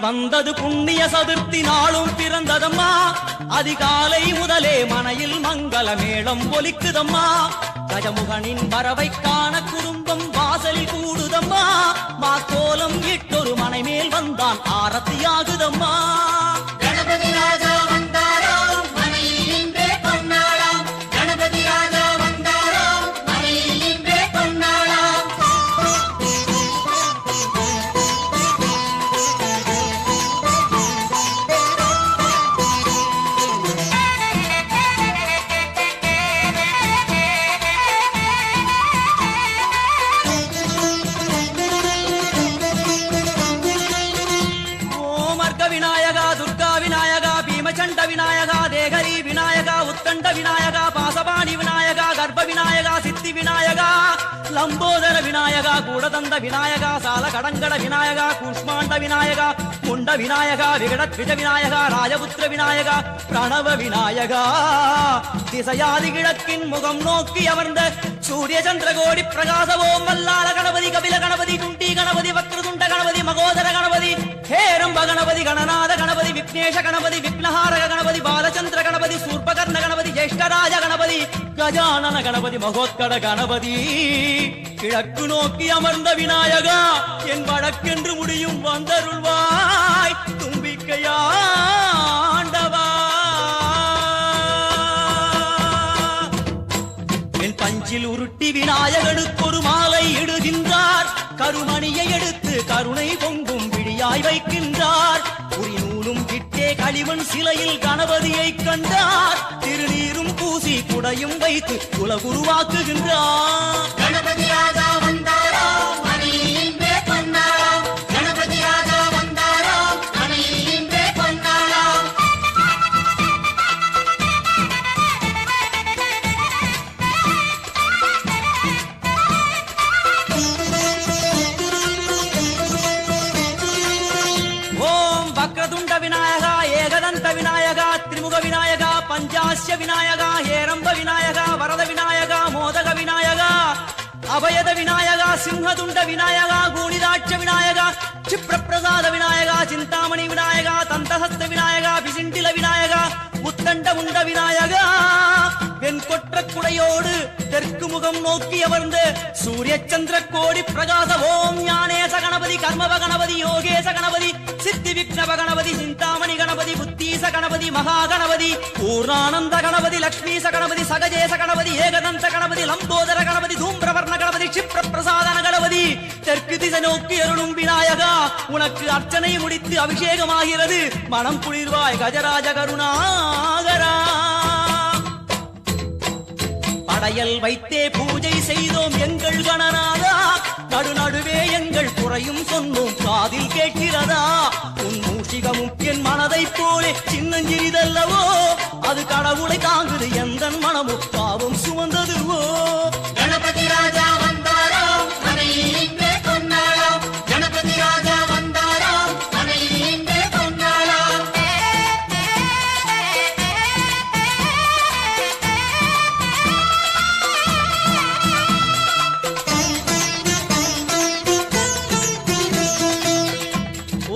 வந்தது புண்ணிய சதுர்த்தி நாளும் பிறந்ததம்மா. அதிகாலை முதலே மனையில் மங்கள மேளம் ஒலிக்குதம்மா. கஜமுகனின் வரவை காண குடும்பம் வாசலில் கூடுதம்மா. மாக்கோலம் இட்டொரு மனை மேல் வந்தான் ஆரத்தியாகுதம்மா. கணபதி ராஜா வந்தாராம் மனையில் இன்றே பொன்னாளாம். கணபதி ராஜா வந்தாராம் மனையில் இன்றே பொன்னாளாம். விநாயகா துர்கா விநாயகா பீமச்சண்ட விநாயகா தேகரி விநாயகா உத்தண்ட விநாயகா பாசபாணி விநாயகா கர்ப்ப விநாயகா சித்தி விநாயகா லம்போதர விநாயகா கூடதந்த விநாயகா சால கடங்கட விநாயகா கூஷ்மாண்ட விநாயகா குண்ட விநாயகா விகடத்விஜ விநாயகா ராஜபுத்திர விநாயகா பிரணவ விநாயகா. திசையாதி கிழக்கின் முகம் நோக்கி அமர்ந்த சூரிய சந்திரகோடி பிரகாச ஓம் வல்லாள கணபதி கபில கணபதி குண்டி கணபதி வக்ரதுண்ட கணபதி மகோதர கணபதி ஹேரம்ப கணபதி கணநாத கணபதி விக்னேஷ கணபதி விக்னஹாரக கணபதி பாலச்சந்திர கணபதி சூர்பகர்ண கணபதி ஜேஷ்டராஜ கணபதி கஜானன கணபதி மகோத்கட கணபதி. கிழக்கு நோக்கி அமர்ந்த விநாயகா என் வழக்கென்று முடியும் வந்தருள்வாய் தும்பிக்கையாண்டவா. என் பஞ்சில் உருட்டி விநாயகனுக்கு ஒரு மாலை இடுகின்றார். கருமணியை எடுத்து கருணை பொங்கும் விழியாய் வைக்கின்றார். குறிநூலும் கிட்டே களிமண் சிலையில் கணபதியை கண்டார். திருநீரும் பூசி குடையும் வைத்து குலகுருவாக்குகின்றார். கணபதி ராஜா வந்தாராம் மனையில் இன்றே பொன்னாளாம். கணபதி ராஜா வந்தாராம் மனையில் இன்றே பொன்னாளாம். ஓம் வக்ரதுண்ட விநாயகா ஏகதந்த விநாயகா திரிமுக விநாயகா பஞ்சாஸ்ய விநாயகா ஹேரம்ப விநாயகா வரத விநாயகா மோதக விநாயகா அபயத விநாயகா சிம்ஹதுண்ட விநாயகா கூணிதாட்ச விநாயகா க்ஷிப்ரபிரசாத விநாயகா சிந்தாமணி விநாயகா தந்தஹஸ்த விநாயகா விசிண்டில விநாயகா உத்தண்ட உண்ட விநாயகா. வெண்கொற்ற குடையோடு தெற்கு முகம் நோக்கி அமர்ந்து சூரிய சந்திர கோடி பிரகாச ஓம் ஞானேச கணபதி கர்மவ கணபதி யோகேச கணபதி சித்தி விக்னவ கணபதி சிந்தாமணி கணபதி புத்தீச கணபதி மகா கணபதி பூர்ணானந்த கணபதி லக்ஷ்மீச கணபதி சகஜேச கணபதி ஏகதந்த கணபதி லம்போதர கணபதி தூம்பிரவர்ண கணபதி க்ஷிப்ர பிரசாதன கணபதி. தெற்கு திசை நோக்கி அருளும் விநாயகா உனக்கு அர்ச்சனை முடித்து அபிஷேகமாகிறது. மனம் குளிர்வாய் கஜராஜ கருணாகரா. படையல் வைத்தே பூஜை செய்தோம் எங்கள் கணநாதா. நடுநடுவே எங்கள் குறையும் சொன்னோம் காதில் கேட்கிறதா. உன் மூஷிகமும் என் மனதை போலே சின்னஞ்சிறிதல்லவோ. அது கடவுளை தாங்குது எந்த மனமும் பாவம் சுமந்ததுவோ. கணபதி ராஜா வந்தாராம் மனையில் இன்றே பொன்னாளாம். கணபதி ராஜா வந்தாராம் மனையில் இன்றே பொன்னாளாம்.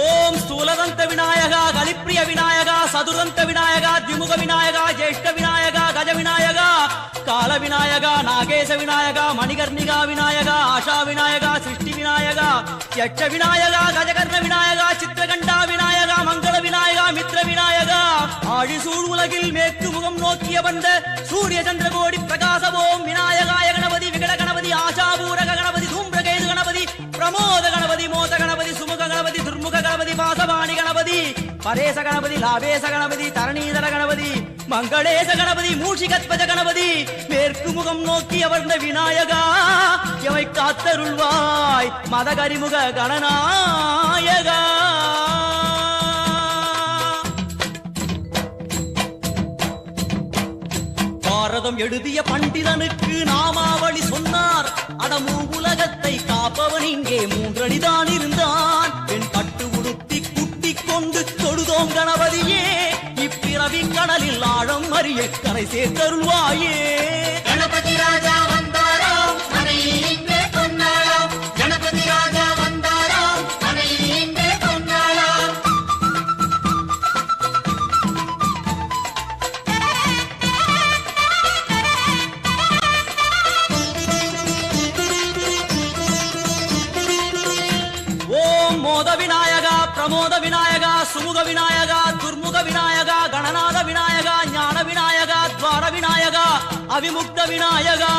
ஓம் ஸ்தூலதந்த விநாயகா கலிப்பிரிய விநாயகா சதுரந்த விநாயகா திமுக விநாயகா ஜேஷ்ட விநாயகா கஜ விநாயகா கால விநாயகா நாகேச விநாயகா மணிகர்ணிகா விநாயகா ஆஷா விநாயகா சிருஷ்டி விநாயகா யட்ச விநாயகா கஜகர்ண விநாயகா சித்திரகண்டா விநாயகா மங்கள விநாயகா மித்ர விநாயகா. ஆழிசூழ் உலகில் மேற்கு முகம் நோக்கிய வந்த சூரிய சந்திரகோடி பிரகாச ஓம் விநாயகாய கணபதி விகட கணபதி ஆஷாபூரக கணபதி தூம்பிரகேது கணபதி பிரமோத கணபதி மோத கணபதி சுமுக கணபதி துர்முக கணபதி பாசபாணி கணபதி பரேச கணபதி லாபேச கணபதி தரணீதர கணபதி மங்களேச கணபதி மூஷிகத்வஜ கணபதி. மேற்கு முகம் நோக்கி அமர்ந்த விநாயகா எவை காத்தருள்வாய் மதகரிமுக கணநாயகா. பாரதம் எழுதிய பண்டிதனுக்கு நாமாவளி சொன்னார். அடமூ உலகத்தை காப்பவன் இங்கே மூன்றடிதான் இருந்தான். என் பட்டு உடுத்தி குட்டிக் கொண்டு தொழுதோம் கணபதியே. இப்பிறவி கடலில் ஆழம் அறிய கரை சேர்த்தருள்வாயே. கணபதி ராஜா வந்தாராம் மனையில் இன்றே பொன்னாளாம். கணபதி ராஜா வந்தாராம் மனையில் இன்றே பொன்னாளாம். சுமுக விநாயகா துர்முக விநாயகா கணநாத விநாயகா ஞான விநாயகா துவார விநாயகா அவிமுக்த விநாயகா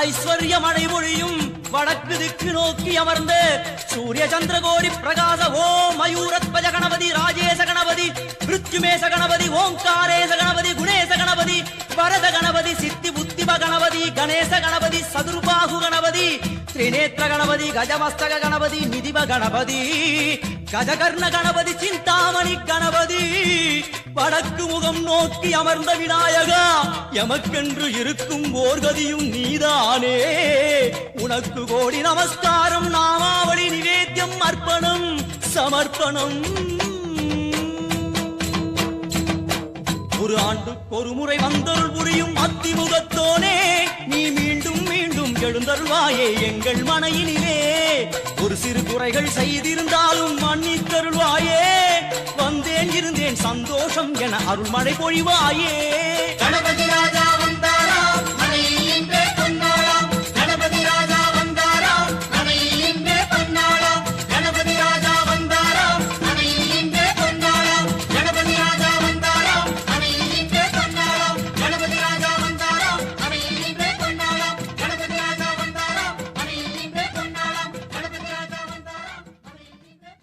ஐஸ்வர்ய மழைமொழியும் வடக்கு திக்கு நோக்கி அமர்ந்து சூரிய சந்திரகோடி பிரகாச ஓம் மயூரத்வஜ கணபதி ராஜேச கணபதி மிருத்யுமேச கணபதி ஓங்காரேச கணபதி குணேச கணபதி வரத கணபதி சித்தி புத்திப கணபதி கணேச கணபதி சதுர்பாகு கணபதி திரிநேத்திர கணபதி கஜமஸ்தக கணபதி நிதிப கணபதி கஜகர்ண கணபதி சிந்தாமணி கணபதி வடக்கு முகம் நோக்கி அமர்ந்த விநாயகா எமக்கென்று இருக்கும் ஓர்கதியும் நீதானே உனக்கு கோடி நமஸ்காரம் நாமாவளி நிவேத்தியம் அர்ப்பணம் சமர்ப்பணம் ஒரு ஆண்டுக்கு ஒரு முறை வந்தருள் புரியும் அத்திமுகத்தோனே நீ மீண்டும் மீண்டும் எழுந்தருள்வாயே எங்கள் மனையினிலே ஒரு சிறு குறைகள் செய்திருந்தாலும் மன்னித்தருள்வாயே வந்தேன் இருந்தேன் சந்தோஷம் என அருள்மழை பொழிவாயே கணபதி ராஜா வந்தாராம் மனையில் இன்றே பொன்னாளாம் கணபதி ராஜா வந்தாராம் மனையில் இன்றே பொன்னாளாம் கணபதி ராஜா வந்தாராம் மனையில் இன்றே பொன்னாளாம் கணபதி ராஜா வந்தாராம் மனையில் இன்றே பொன்னாளாம் கணபதி ராஜா வந்தாராம் மனையில் இன்றே பொன்னாளாம் கணபதி ராஜா வந்தாராம் மனையில் இன்றே பொன்னாளாம் கணபதி ராஜா வந்தாராம் மனையில் இன்றே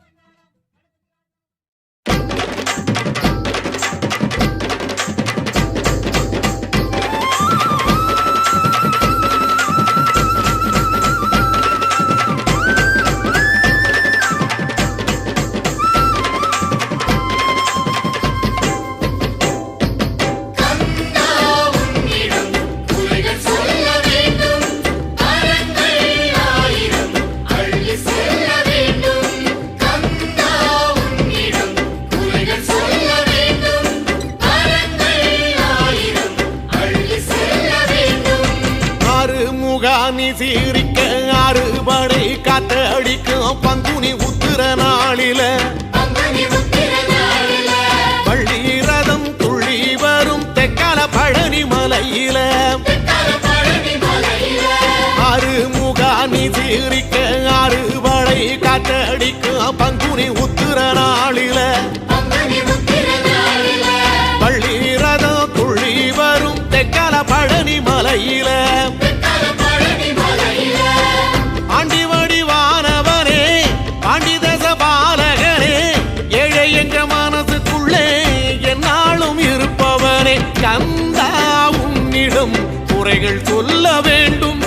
நீ சீரிக்க அறுபடை காத்தடிக்கும் பங்குனி உத்திர நாளில பள்ளி ரதம் துள்ளி வரும் தெக்கால பழனி மலையில அறுமுகா நீ சீரிக்க அறுபடை காத்தடிக்கும் பங்குனி உத்திர நாளில பள்ளி ரதம் துள்ளி வரும் தெக்கால பழனி மலையில ஆண்டி வடிவானவனே பாண்டிதச பாலகனே ஏழை என்ற மனசுக்குள்ளே என்னாலும் இருப்பவனே கந்தா உன்னிடம் குறைகள் சொல்ல வேண்டும்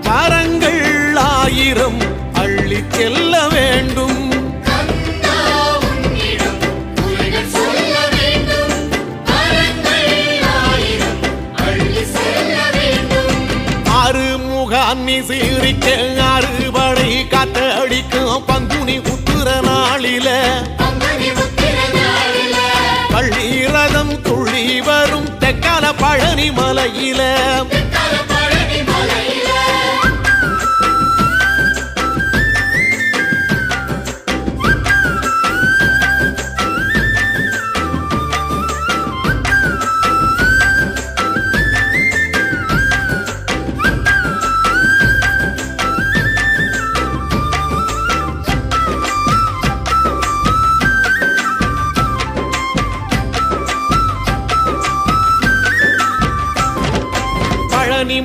கரங்கள் ஆயிரம் அள்ளி செல்ல வேண்டும் அறுமுகான்னி சீரிக்க அறுபடை காத்தடிக்கும் பங்குனி உத்திர நாளில பள்ளி ரதம் துள்ளி வரும் தெக்கால பழனி மலையில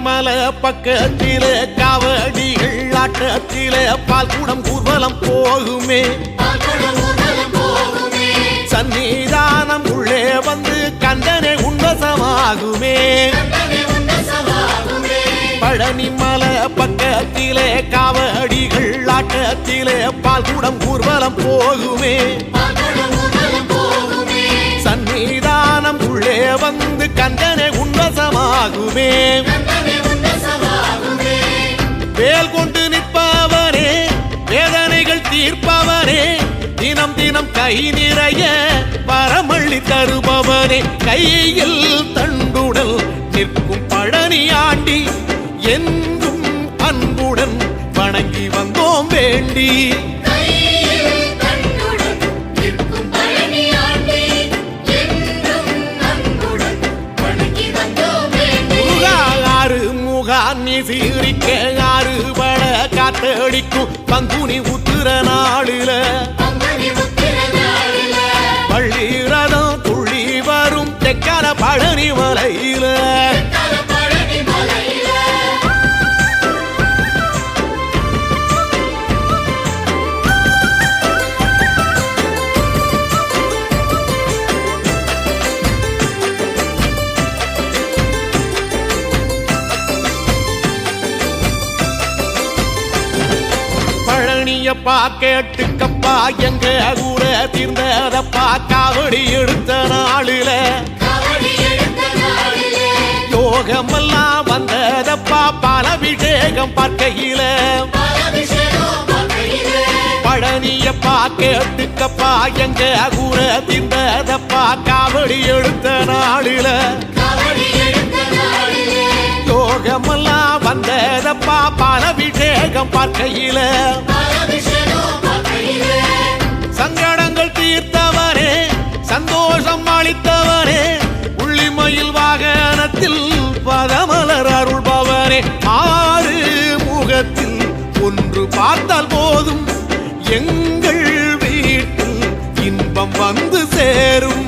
மல பக்கத்தில காவடிகள் ஆட்டத்தில பால் குடம் ஊர்வலம் போகுமே சன்னிதானம் உள்ளே வந்து கந்தனை உன்வசமாகுமே பழனி மல பக்கத்திலே காவடிகள் ஆட்டத்திலே பால் குடம் ஊர்வலம் போகுமே சன்னிதானம் உள்ளே வந்து கந்தனை உன்வசமாகுமே வேல் கொண்டு நிற்பவனே வேதனைகள் தீர்ப்பவனே தினம் தினம் கை நிறைய வரமள்ளி தருபவனே கையில் தண்டுடல் நிற்கும் பழனி ஆண்டி எங்கும் அன்புடன் வணங்கி வந்தோம் வேண்டி நீ சீரிக்க அறுபட காத்தடிக்கும் பங்குனி உத்திர நாளில பழனியப்பா கேட்டுக்கப்பா எங்க ஊர தீர்ந்ததப்பா காவடி எடுத்த நாளில யோகமெல்லாம் வந்ததப்பா பாலபிஷேகம் பார்க்கையில பழனியப்பா கேட்டுக்கப்பா எங்க ஊர தீர்ந்ததப்பா காவடி எடுத்த நாளில யோகமெல்லாம் வந்ததப்பா பாலபிஷேகம் பார்க்கையில சங்கடங்கள் தீர்த்தவரே சந்தோஷம் அளித்தவரே உள்ளிமயில் வாகனத்தில் பதமலர் அருள்பவரே ஆறு முகத்தில் ஒன்று பார்த்தால் போதும் எங்கள் வீட்டில் இன்பம் வந்து சேரும்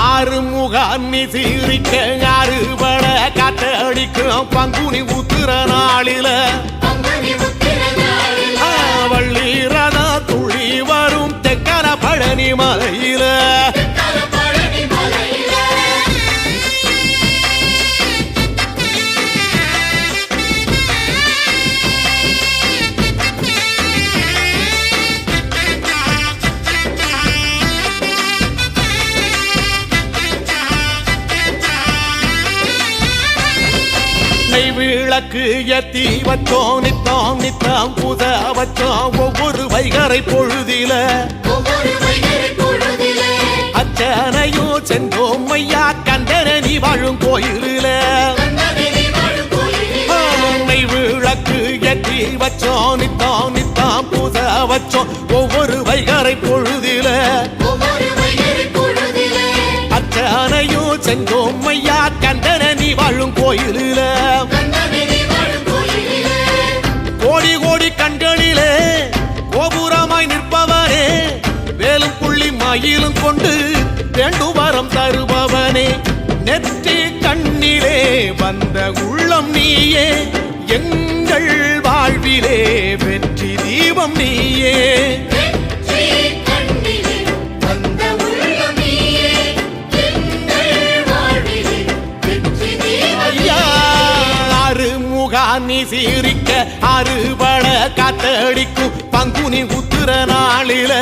ஆறுமுகான்னி சீரிக்க அறுபட காத்தடிக்கும் பங்குனி உத்திர நாளில வள்ளி ரத துளி வரும் தெக்கர பழனி மலையில விளக்கு ஏத்தி வச்சோம் நித்தம் நித்தம் புத வச்சோம் ஒவ்வொரு வைகரை பொழுதில அச்சனையும் சென்றோம் ஐயா கண்டனி வாழும் கோயிலில விளக்கு ஏற்றி வச்சோம் நித்தம் நித்தம் புத வச்சோம் ஒவ்வொரு வைகரை பொழுதில அச்சனையும் சென்றோம் ஐயா கண்டனி வாழும் கோயிலில கோடி கோடி கண்களிலே கோபுரமாய் நிற்பவனே வேலும் புள்ளி மயிலும் கொண்டு வேண்டும் வரம் தருபவனே நெற்றி கண்ணிலே வந்த உள்ளம் நீயே எங்கள் வாழ்விலே வெற்றி தீபம் நீயே நீ சீரிக்க அறுபட காத்தடிக்கும் பங்குனி உத்திர நாளில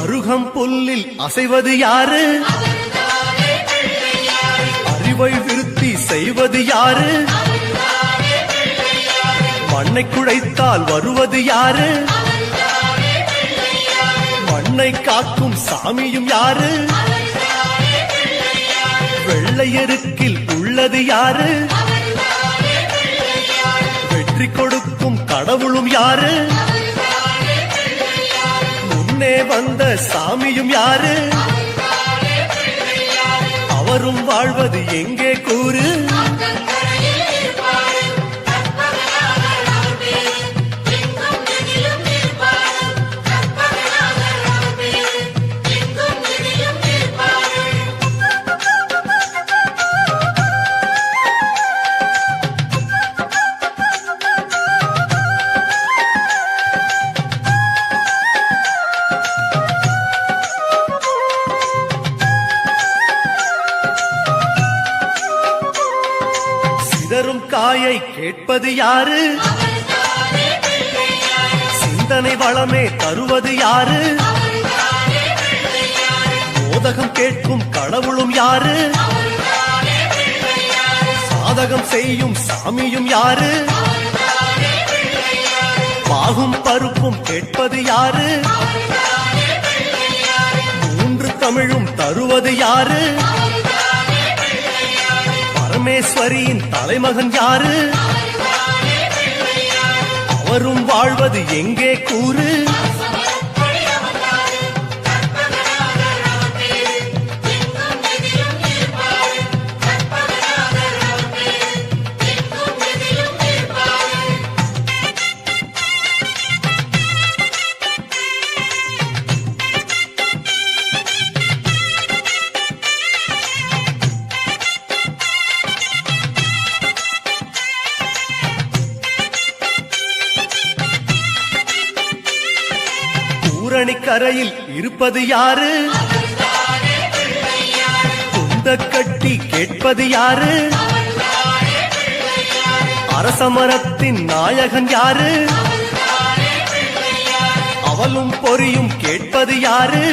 அருகம் புல்லில் அசைவது யாரு அறிவை விருத்தி செய்வது யாரு மண்ணை குழைத்தால் வருவது யாரு மண்ணை காக்கும் சாமியும் யாரு வெள்ளையருக்கில் உள்ளது யாரு வெற்றி கொடுக்கும் கடவுளும் யாரு முன்னே வந்த சாமியும் யாரு அவரும் வாழ்வது எங்கே கூறு காயை கேட்பது யாரு சிந்தனை வளமே தருவது யாரு மோதகம் கேட்கும் கடவுளும் யாரு சாதகம் செய்யும் சாமியும் யாரு பாகும் பருப்பும் கேட்பது யாரு மூன்று தமிழும் தருவது யாரு பரமேஸ்வரியின் தலைமகன் யாரு அவரும் வாழ்வது எங்கே கூறு பௌர்ணமி கரையில் இருப்பது யாரு? குந்த கட்டி கேட்பது யாரு? அரசமரத்தின் நாயகன் யாரு? அவளும் பொரியும் கேட்பது யாரு?